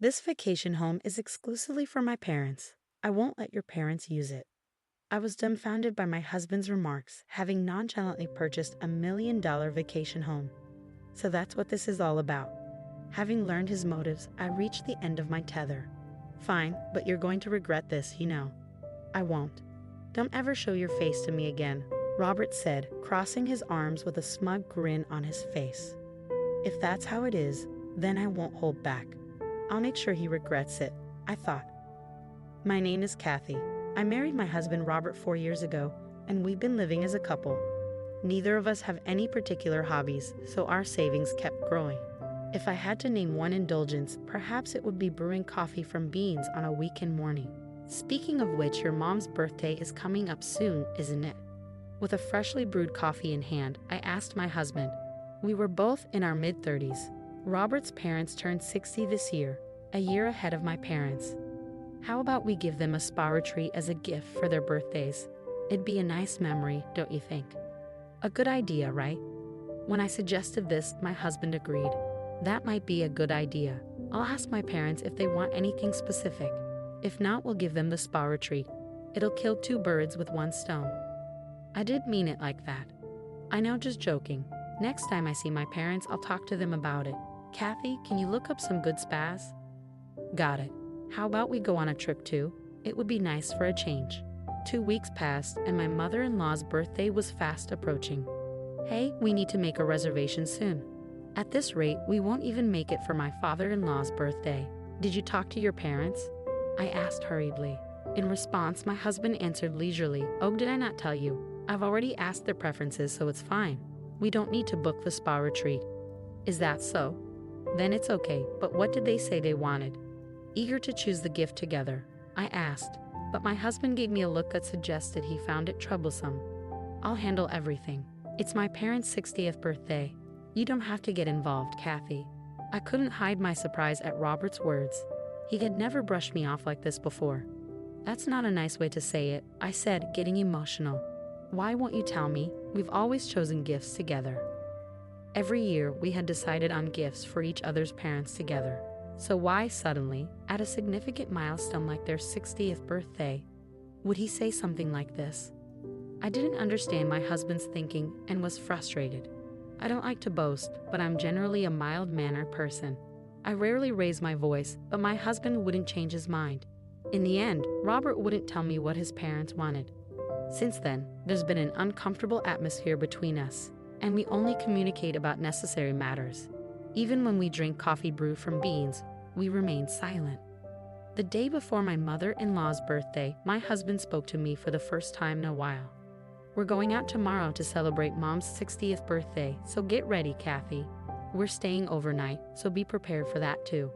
This vacation home is exclusively for my parents. I won't let your parents use it. I was dumbfounded by my husband's remarks, having nonchalantly purchased $1 million vacation home. So that's what this is all about. Having learned his motives, I reached the end of my tether. Fine, but you're going to regret this, you know. I won't. Don't ever show your face to me again, Robert said, crossing his arms with a smug grin on his face. If that's how it is, then I won't hold back. I'll make sure he regrets it, I thought. My name is Kathy. I married my husband Robert 4 years ago, and we've been living as a couple. Neither of us have any particular hobbies, so our savings kept growing. If I had to name one indulgence, perhaps it would be brewing coffee from beans on a weekend morning. Speaking of which, your mom's birthday is coming up soon, isn't it? With a freshly brewed coffee in hand, I asked my husband. We were both in our mid-30s. Robert's parents turned 60 this year, a year ahead of my parents. How about we give them a spa retreat as a gift for their birthdays? It'd be a nice memory, don't you think? A good idea, right? When I suggested this, my husband agreed. That might be a good idea. I'll ask my parents if they want anything specific. If not, we'll give them the spa retreat. It'll kill 2 birds with 1 stone. I did mean it like that. I know, just joking. Next time I see my parents, I'll talk to them about it. Kathy, can you look up some good spas? Got it. How about we go on a trip too? It would be nice for a change. 2 weeks passed, and my mother-in-law's birthday was fast approaching. Hey, we need to make a reservation soon. At this rate, we won't even make it for my father-in-law's birthday. Did you talk to your parents? I asked hurriedly. In response, my husband answered leisurely, Oh, did I not tell you? I've already asked their preferences, so it's fine. We don't need to book the spa retreat. Is that so? Then it's okay, but what did they say they wanted? Eager to choose the gift together, I asked, but my husband gave me a look that suggested he found it troublesome. I'll handle everything. It's my parents' 60th birthday. You don't have to get involved, Kathy. I couldn't hide my surprise at Robert's words. He had never brushed me off like this before. That's not a nice way to say it, I said, getting emotional. Why won't you tell me? We've always chosen gifts together. Every year, we had decided on gifts for each other's parents together. So why suddenly, at a significant milestone like their 60th birthday, would he say something like this? I didn't understand my husband's thinking and was frustrated. I don't like to boast, but I'm generally a mild-mannered person. I rarely raise my voice, but my husband wouldn't change his mind. In the end, Robert wouldn't tell me what his parents wanted. Since then, there's been an uncomfortable atmosphere between us, and we only communicate about necessary matters. Even when we drink coffee brewed from beans, we remain silent. The day before my mother-in-law's birthday, my husband spoke to me for the first time in a while. We're going out tomorrow to celebrate Mom's 60th birthday, so get ready, Kathy. We're staying overnight, so be prepared for that too.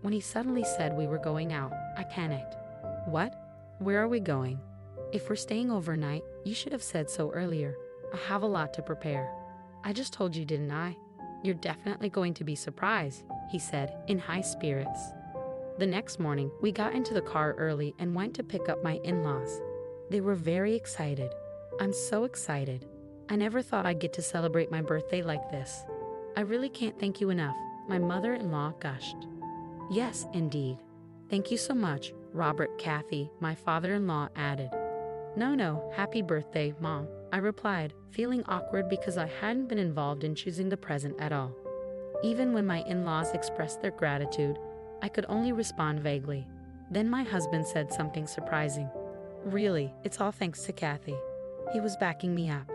When he suddenly said we were going out, I panicked. What? Where are we going? If we're staying overnight, you should have said so earlier. I have a lot to prepare. I just told you, didn't I? You're definitely going to be surprised, he said, in high spirits. The next morning, we got into the car early and went to pick up my in-laws. They were very excited. I'm so excited. I never thought I'd get to celebrate my birthday like this. I really can't thank you enough, my mother-in-law gushed. Yes, indeed. Thank you so much, Robert. Kathy, my father-in-law added. No, happy birthday, Mom, I replied, feeling awkward because I hadn't been involved in choosing the present at all. Even when my in-laws expressed their gratitude, I could only respond vaguely. Then my husband said something surprising. Really, it's all thanks to Kathy. He was backing me up.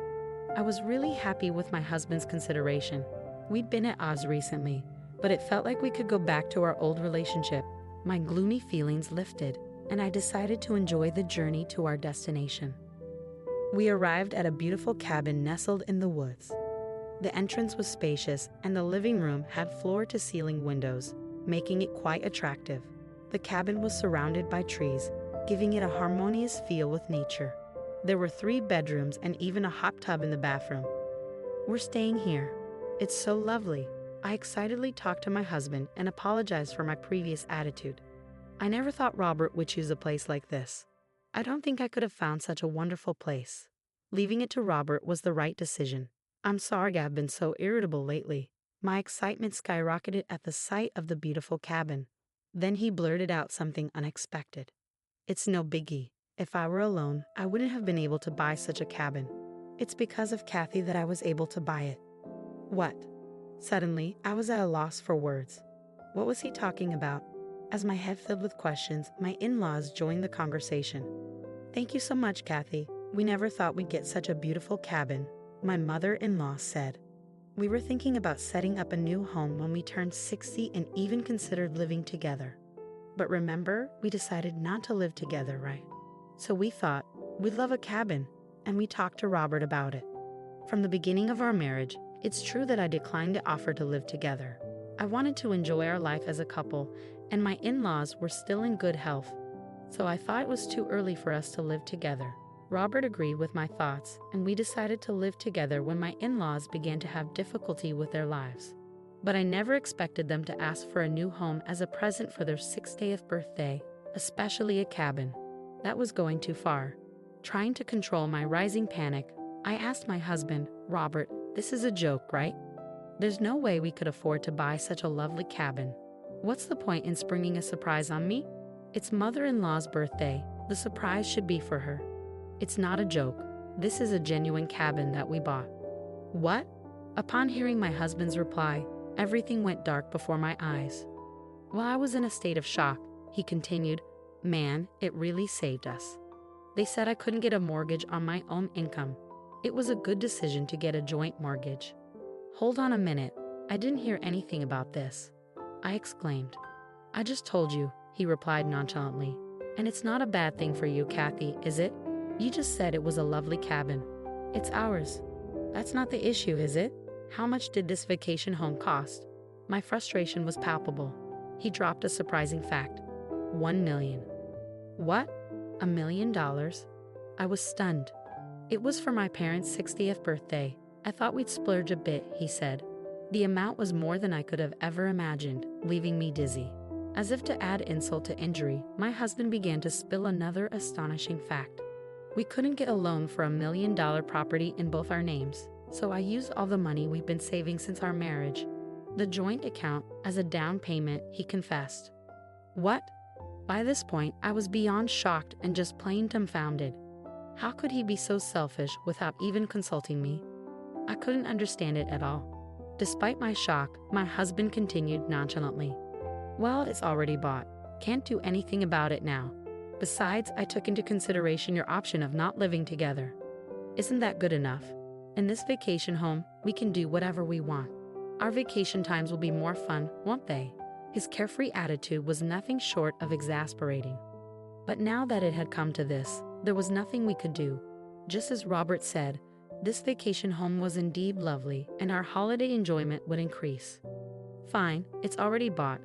I was really happy with my husband's consideration. We'd been at odds recently, but it felt like we could go back to our old relationship. My gloomy feelings lifted, and I decided to enjoy the journey to our destination. We arrived at a beautiful cabin nestled in the woods. The entrance was spacious, and the living room had floor-to-ceiling windows, making it quite attractive. The cabin was surrounded by trees, giving it a harmonious feel with nature. There were 3 bedrooms and even a hot tub in the bathroom. We're staying here. It's so lovely. I excitedly talked to my husband and apologized for my previous attitude. I never thought Robert would choose a place like this. I don't think I could have found such a wonderful place. Leaving it to Robert was the right decision. I'm sorry I've been so irritable lately. My excitement skyrocketed at the sight of the beautiful cabin. Then he blurted out something unexpected. "It's no biggie. If I were alone, I wouldn't have been able to buy such a cabin. It's because of Kathy that I was able to buy it." What? Suddenly, I was at a loss for words. What was he talking about? As my head filled with questions, my in-laws joined the conversation. "Thank you so much, Kathy. We never thought we'd get such a beautiful cabin," my mother-in-law said. "We were thinking about setting up a new home when we turned 60 and even considered living together. But remember, we decided not to live together, right? So we thought we'd love a cabin, and we talked to Robert about it. From the beginning of our marriage, it's true that I declined the offer to live together. I wanted to enjoy our life as a couple, and my in-laws were still in good health. So I thought it was too early for us to live together. Robert agreed with my thoughts, and we decided to live together when my in-laws began to have difficulty with their lives. But I never expected them to ask for a new home as a present for their 60th birthday, especially a cabin. That was going too far. Trying to control my rising panic, I asked my husband, Robert, this is a joke, right? There's no way we could afford to buy such a lovely cabin. What's the point in springing a surprise on me? It's mother-in-law's birthday. The surprise should be for her. It's not a joke. This is a genuine cabin that we bought." What? Upon hearing my husband's reply, everything went dark before my eyes. While I was in a state of shock, he continued, "Man, it really saved us. They said I couldn't get a mortgage on my own income. It was a good decision to get a joint mortgage." "Hold on a minute. I didn't hear anything about this," I exclaimed. "I just told you," he replied nonchalantly. "And it's not a bad thing for you, Kathy, is it? You just said it was a lovely cabin. It's ours. That's not the issue, is it? How much did this vacation home cost?" My frustration was palpable. He dropped a surprising fact. $1 million. What? $1 million? I was stunned. "It was for my parents' 60th birthday. I thought we'd splurge a bit," he said. The amount was more than I could have ever imagined, leaving me dizzy. As if to add insult to injury, my husband began to spill another astonishing fact. We couldn't get a loan for $1 million property in both our names, so I used all the money we've been saving since our marriage, the joint account, as a down payment, he confessed. What? By this point, I was beyond shocked and just plain dumbfounded. How could he be so selfish without even consulting me? I couldn't understand it at all. Despite my shock, my husband continued nonchalantly. "Well, it's already bought. Can't do anything about it now. Besides, I took into consideration your option of not living together. Isn't that good enough? In this vacation home, we can do whatever we want. Our vacation times will be more fun, won't they?" His carefree attitude was nothing short of exasperating. But now that it had come to this, there was nothing we could do. Just as Robert said, this vacation home was indeed lovely, and our holiday enjoyment would increase. "Fine, it's already bought,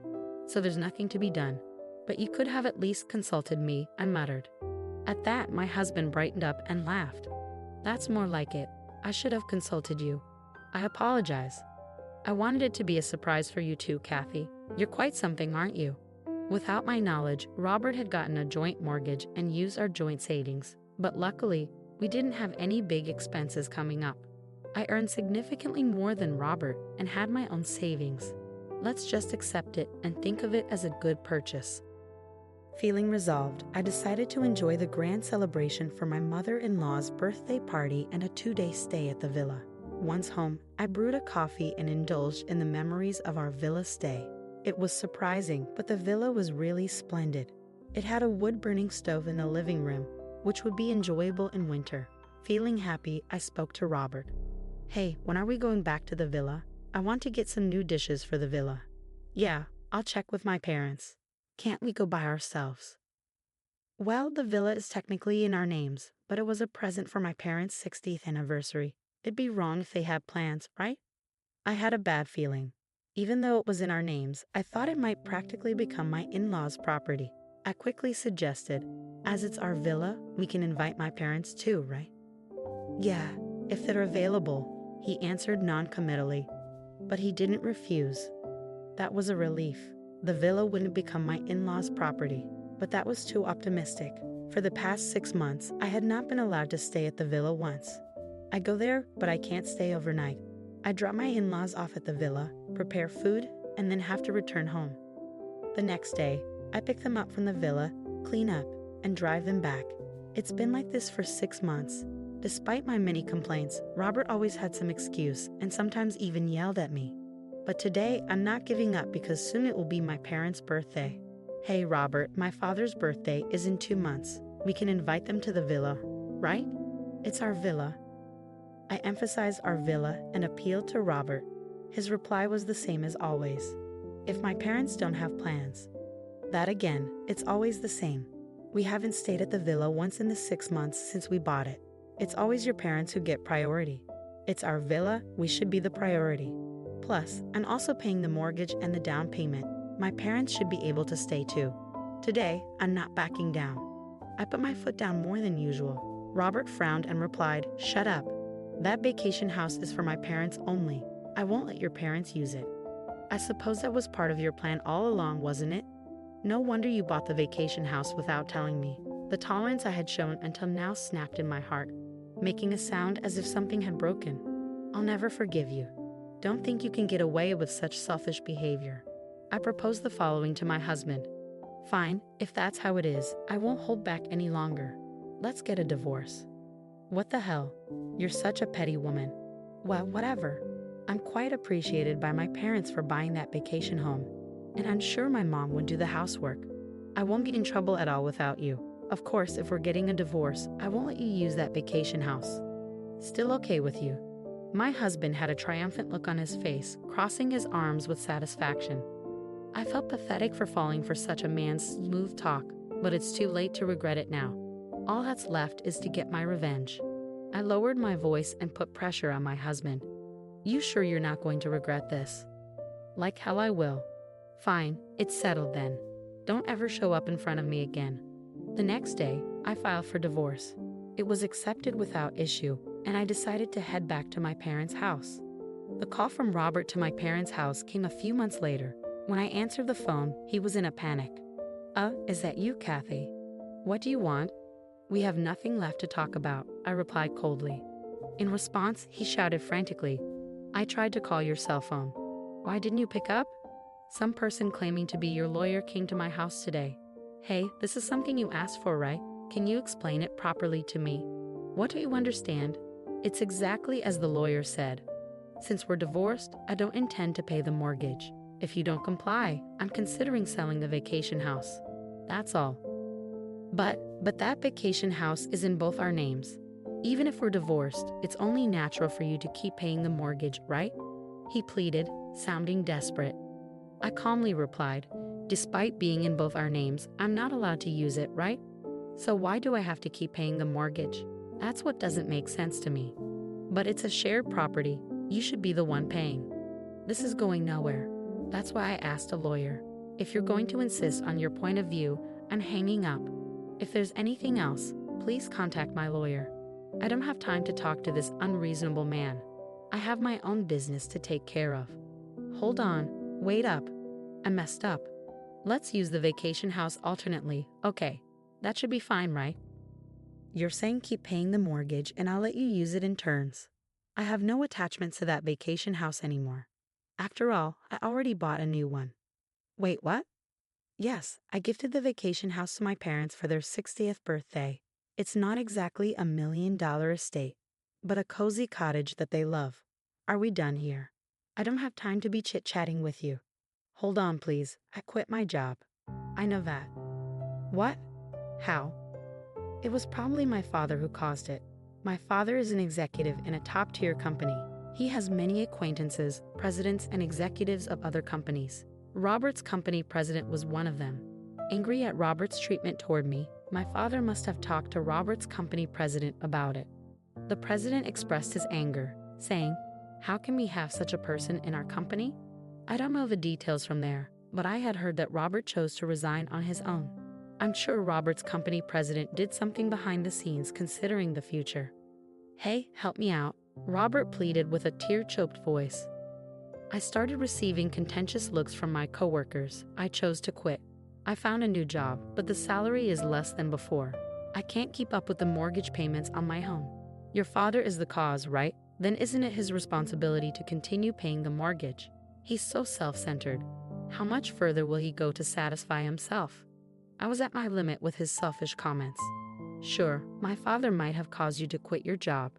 so there's nothing to be done. But you could have at least consulted me," I muttered. At that, my husband brightened up and laughed. "That's more like it. I should have consulted you. I apologize. I wanted it to be a surprise for you too, Kathy. You're quite something, aren't you?" Without my knowledge, Robert had gotten a joint mortgage and used our joint savings, but luckily, we didn't have any big expenses coming up. I earned significantly more than Robert and had my own savings. Let's just accept it and think of it as a good purchase. Feeling resolved, I decided to enjoy the grand celebration for my mother-in-law's birthday party and a 2-day stay at the villa. Once home, I brewed a coffee and indulged in the memories of our villa stay. It was surprising, but the villa was really splendid. It had a wood-burning stove in the living room, which would be enjoyable in winter. Feeling happy, I spoke to Robert. "Hey, when are we going back to the villa? I want to get some new dishes for the villa." "Yeah, I'll check with my parents. Can't we go by ourselves?" "Well, the villa is technically in our names, but it was a present for my parents' 60th anniversary. It'd be wrong if they had plans, right?" I had a bad feeling. Even though it was in our names, I thought it might practically become my in-laws' property. I quickly suggested, "As it's our villa, we can invite my parents too, right?" "Yeah, if they're available," he answered non-committally. But he didn't refuse. That was a relief. The villa wouldn't become my in-laws' property, but that was too optimistic. For the past 6 months, I had not been allowed to stay at the villa once. I go there, but I can't stay overnight. I drop my in-laws off at the villa, prepare food, and then have to return home. The next day, I pick them up from the villa, clean up, and drive them back. It's been like this for 6 months. Despite my many complaints, Robert always had some excuse and sometimes even yelled at me. But today, I'm not giving up because soon it will be my parents' birthday. Hey Robert, my father's birthday is in 2 months. We can invite them to the villa, right? It's our villa. I emphasized our villa and appealed to Robert. His reply was the same as always. If my parents don't have plans. That again, it's always the same. We haven't stayed at the villa once in the 6 months since we bought it. It's always your parents who get priority. It's our villa, we should be the priority. Plus, I'm also paying the mortgage and the down payment. My parents should be able to stay too. Today, I'm not backing down. I put my foot down more than usual. Robert frowned and replied, "Shut up. That vacation house is for my parents only. I won't let your parents use it." I suppose that was part of your plan all along, wasn't it? No wonder you bought the vacation house without telling me. The tolerance I had shown until now snapped in my heart, making a sound as if something had broken. I'll never forgive you. Don't think you can get away with such selfish behavior. I proposed the following to my husband. Fine, if that's how it is, I won't hold back any longer. Let's get a divorce. What the hell? You're such a petty woman. Well, whatever. I'm quite appreciated by my parents for buying that vacation home, and I'm sure my mom would do the housework. I won't get in trouble at all without you. Of course, if we're getting a divorce, I won't let you use that vacation house. Still okay with you? My husband had a triumphant look on his face, crossing his arms with satisfaction. I felt pathetic for falling for such a man's smooth talk, but it's too late to regret it now. All that's left is to get my revenge. I lowered my voice and put pressure on my husband. You sure you're not going to regret this? Like hell I will. Fine, it's settled then. Don't ever show up in front of me again. The next day, I filed for divorce. It was accepted without issue, and I decided to head back to my parents' house. The call from Robert to my parents' house came a few months later. When I answered the phone, he was in a panic. Is that you, Kathy? What do you want? We have nothing left to talk about, I replied coldly. In response, he shouted frantically, I tried to call your cell phone. Why didn't you pick up? Some person claiming to be your lawyer came to my house today. Hey, this is something you asked for, right? Can you explain it properly to me? What do you understand? It's exactly as the lawyer said. Since we're divorced, I don't intend to pay the mortgage. If you don't comply, I'm considering selling the vacation house. That's all. But that vacation house is in both our names. Even if we're divorced, it's only natural for you to keep paying the mortgage, right? He pleaded, sounding desperate. I calmly replied, despite being in both our names, I'm not allowed to use it, right? So why do I have to keep paying the mortgage? That's what doesn't make sense to me. But it's a shared property. You should be the one paying. This is going nowhere. That's why I asked a lawyer. If you're going to insist on your point of view, I'm hanging up. If there's anything else, please contact my lawyer. I don't have time to talk to this unreasonable man. I have my own business to take care of. Hold on, wait up. I messed up. Let's use the vacation house alternately. Okay, that should be fine, right? You're saying keep paying the mortgage and I'll let you use it in turns. I have no attachments to that vacation house anymore. After all, I already bought a new one. Wait, what? Yes, I gifted the vacation house to my parents for their 60th birthday. It's not exactly $1 million estate, but a cozy cottage that they love. Are we done here? I don't have time to be chit-chatting with you. Hold on, please. I quit my job. I know that. What? How? It was probably my father who caused it. My father is an executive in a top-tier company. He has many acquaintances, presidents, and executives of other companies. Robert's company president was one of them. Angry at Robert's treatment toward me, my father must have talked to Robert's company president about it. The president expressed his anger, saying, "How can we have such a person in our company?" I don't know the details from there, but I had heard that Robert chose to resign on his own. I'm sure Robert's company president did something behind the scenes considering the future. Hey, help me out, Robert pleaded with a tear-choked voice. I started receiving contentious looks from my coworkers. I chose to quit. I found a new job, but the salary is less than before. I can't keep up with the mortgage payments on my home. Your father is the cause, right? Then isn't it his responsibility to continue paying the mortgage? He's so self-centered. How much further will he go to satisfy himself? I was at my limit with his selfish comments. Sure, my father might have caused you to quit your job,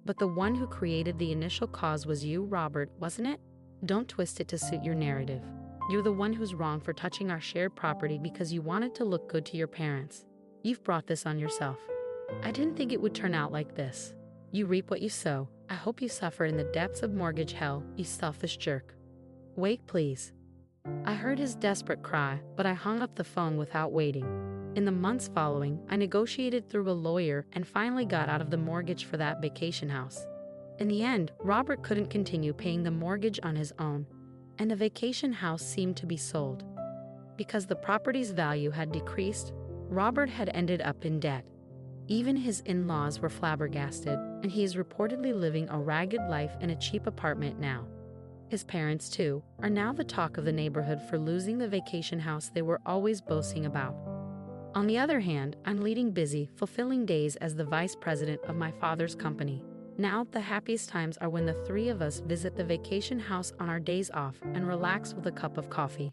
but the one who created the initial cause was you, Robert, wasn't it? Don't twist it to suit your narrative. You're the one who's wrong for touching our shared property because you wanted to look good to your parents. You've brought this on yourself. I didn't think it would turn out like this. You reap what you sow. I hope you suffer in the depths of mortgage hell, you selfish jerk. Wait, please. I heard his desperate cry, but I hung up the phone without waiting. In the months following, I negotiated through a lawyer and finally got out of the mortgage for that vacation house. In the end, Robert couldn't continue paying the mortgage on his own, and the vacation house seemed to be sold. Because the property's value had decreased, Robert had ended up in debt. Even his in-laws were flabbergasted, and he is reportedly living a ragged life in a cheap apartment now. His parents, too, are now the talk of the neighborhood for losing the vacation house they were always boasting about. On the other hand, I'm leading busy, fulfilling days as the vice president of my father's company. Now, the happiest times are when the three of us visit the vacation house on our days off and relax with a cup of coffee.